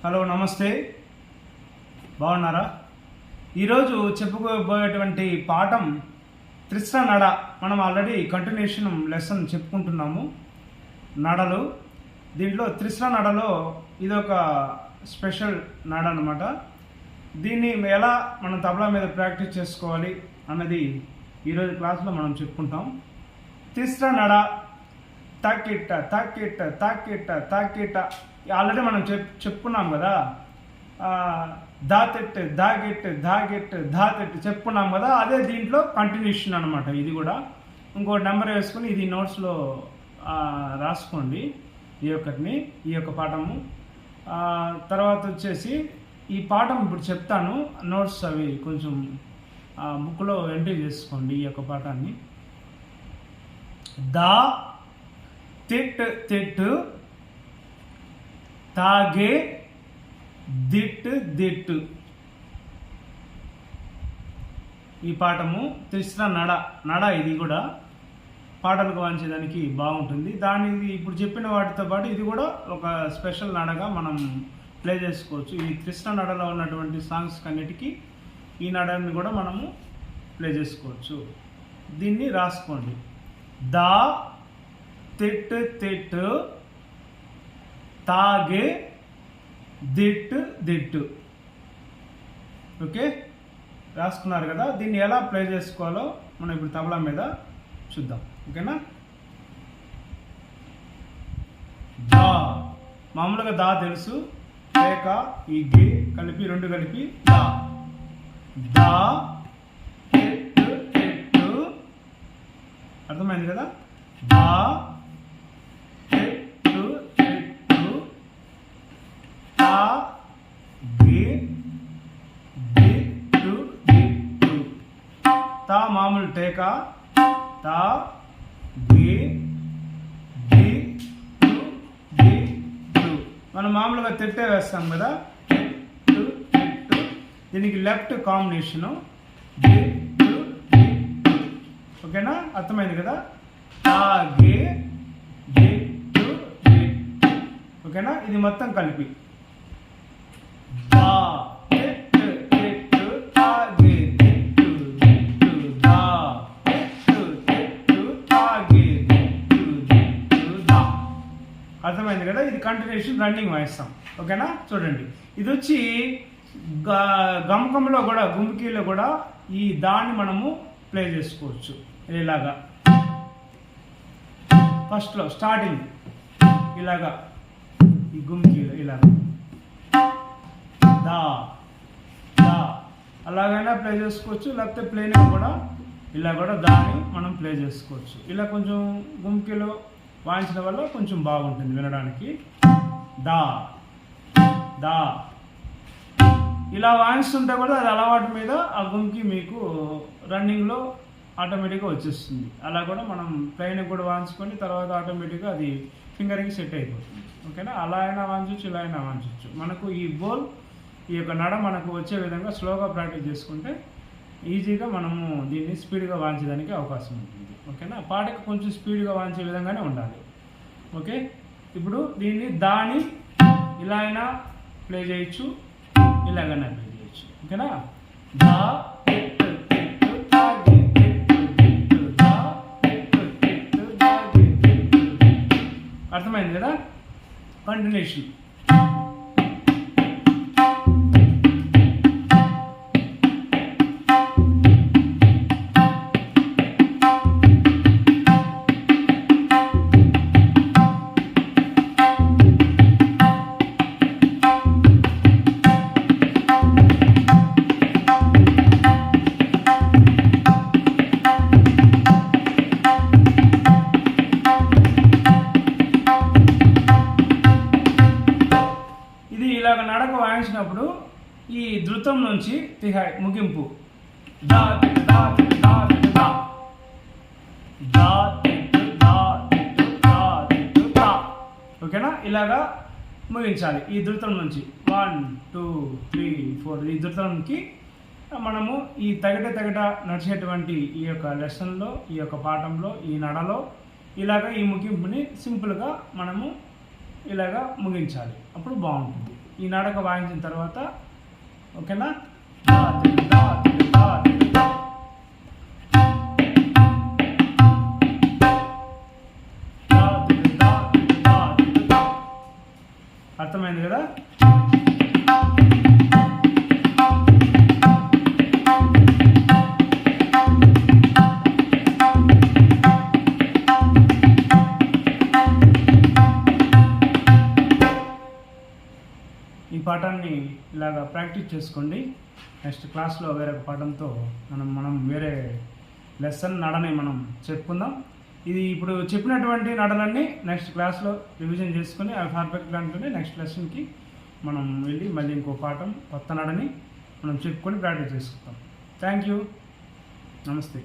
Hello నమస్తే, బాగున్నారా? ఈరోజు చెప్పుకోబోయేటువంటి పాఠం త్రిస్ర నడ. మనం ఆల్రెడీ కంటిన్యూషన్ లెసన్ చెప్పుకుంటున్నాము, నడలు. దీంట్లో త్రిస్ర నడలో ఇదొక స్పెషల్ నడ అనమాట. దీన్ని ఎలా మనం తబలా మీద ప్రాక్టీస్ చేసుకోవాలి అన్నది ఈరోజు క్లాస్లో మనం చెప్పుకుంటాం. త్రిస్ర నడ, తక్కిట్ట తక్కిట్ట తక్కిట్ట తక్కిట్ట ఆల్రెడీ మనం చెప్పుకున్నాం కదా. దాతెట్ దాగెట్ దాగెట్ దాతెట్ చెప్పుకున్నాం కదా. అదే దీంట్లో కంటిన్యూషన్ అనమాట. ఇది కూడా ఇంకో నెంబర్ వేసుకొని ఇది నోట్స్లో రాసుకోండి. ఈ యొక్క పాఠము తర్వాత వచ్చేసి ఈ పాఠం ఇప్పుడు చెప్తాను. నోట్స్ అవి కొంచెం బుక్లో ఎంట్రీ చేసుకోండి. ఈ యొక్క పాఠాన్ని దా తిట్ తిట్టు తాగే దిట్ దిట్టు. ఈ పాఠము త్రిస్ర నడ. ఇది కూడా పాటలకు వాంచేదానికి బాగుంటుంది. దానికి ఇప్పుడు చెప్పిన వాటితో పాటు ఇది కూడా ఒక స్పెషల్ నడగా మనం ప్లే చేసుకోవచ్చు. ఈ త్రిస్ర నడలో ఉన్నటువంటి సాంగ్స్ అన్నిటికీ ఈ నడని కూడా మనము ప్లే చేసుకోవచ్చు. దీన్ని రాసుకోండి. దా తిట్ తిట్టు తాగే దిట్టు దిట్టు. ఓకే, రాసుకున్నారు కదా. దీన్ని ఎలా ప్లే చేసుకోవాలో మనం ఇప్పుడు తబలా మీద చూద్దాం. ఓకేనా? దా, మామూలుగా దా తెలుసు. లేక ఈ గే కలిపి రెండు కలిపి దా. దా తిట్టు తిట్టు. అర్థమైంది కదా. దా తా మామూలు టేకా. తా గే డి టు డి టు. మనం మామూలుగా తిట్టే వేస్తాం కదా. టు టు. దీనికి లెఫ్ట్ కాంబినేషను డి టు డి టు. ఓకేనా? అర్థమైంది కదా. తా గే డి టు డి టు. ఓకేనా? ఇది మొత్తం కలిపి దా తిట్టు తిట్టు తాగే దిట్టు దిట్టు. దా తిట్టు తిట్టు తాగే దిట్టు దిట్టు దా. అర్థమైంది కదా. ఇది కంటిన్యూషన్ రన్నింగ్ వాయిస్తాం. ఓకేనా? చూడండి, ఇది వచ్చి గమకంలో కూడా గుమ్కీలో కూడా ఈ దాన్ని మనము ప్లే చేసుకోవచ్చు. ఇలాగా ఫస్ట్లో స్టార్టింగ్ ఇలాగా ఈ గుమ్కీలో ఇలాగా దా దా అలాగైనా ప్లే చేసుకోవచ్చు. లేకపోతే ప్లేన్ కూడా ఇలా కూడా దాన్ని మనం ప్లే చేసుకోవచ్చు. ఇలా కొంచెం గుమ్కిలో వాయించడం వల్ల కొంచెం బాగుంటుంది వినడానికి. దా దా ఇలా వాయిస్తుంటే కూడా అది అలవాటు మీద ఆ గుమ్కి మీకు రన్నింగ్లో ఆటోమేటిక్గా వచ్చేస్తుంది. అలా కూడా మనం ప్లేన్ కూడా వాయించుకొని తర్వాత ఆటోమేటిక్గా అది ఫింగరింగ్ సెట్ అయిపోతుంది. ఓకేనా? అలా అయినా వాయించవచ్చు, ఇలా అయినా వాయించవచ్చు. మనకు ఈ బోల్ ఈ యొక్క నడ మనకు వచ్చే విధంగా స్లోగా ప్రాక్టీస్ చేసుకుంటే ఈజీగా మనము దీన్ని స్పీడ్గా వాయించడానికి అవకాశం ఉంటుంది. ఓకేనా? పాటకు కొంచెం స్పీడ్గా వాయించే విధంగానే ఉండాలి. ఓకే, ఇప్పుడు దీన్ని దాని ఇలా అయినా ప్లే చేయొచ్చు, ఇలాగైనా ప్లే చేయొచ్చు. ఓకేనా? దా తిట్టు తిట్టు తాగే తిట్టు తిట్టు. దా తిట్టు తిట్టు తాగే తిట్టు తిట్టు. అర్థమైంది కదా. కంటిన్యూషన్. ఇలాగ నడక వాయించినప్పుడు ఈ ధృతం నుంచి తిహాయ్ ముగింపు దా తిట్టు దా తిట్టు దా తిట్టు దా. దా తిట్టు దా తిట్టు దా తిట్టు దా. ఓకేనా? ఇలాగా ముగించాలి ఈ ధృతం నుంచి. 1 2 3 4 ఈ ధృతంకి మనము ఈ తగట నడిచేటువంటి ఈ యొక్క లెసన్లో, ఈ యొక్క పాఠంలో, ఈ నడలో ఇలాగ ఈ ముగింపుని సింపుల్గా మనము ఇలాగా ముగించాలి. అప్పుడు బాగుంటుంది. ఈ నడక వాయించిన తర్వాత ఓకేనా దా తిరు దా తిరు దా తిరు దా. దా తిరు దా తిరు దా తిరు దా. అర్థమైంది కదా? ఈ పాఠాన్ని ఇలాగా ప్రాక్టీస్ చేసుకోండి. నెక్స్ట్ క్లాస్లో వేరొక పాఠంతో మనం వేరే లెసన్ నడని మనం చెప్పుకుందాం. ఇది ఇప్పుడు చెప్పినటువంటి నడలన్నీ నెక్స్ట్ క్లాస్లో రివిజన్ చేసుకొని అవి పర్ఫెక్ట్గా అంటూనే నెక్స్ట్ లెసన్కి మనం వెళ్ళి మళ్ళీ ఇంకో పాఠం కొత్త నడని మనం చెప్పుకొని ప్రాక్టీస్ చేసుకుంటాం. Thank you. నమస్తే.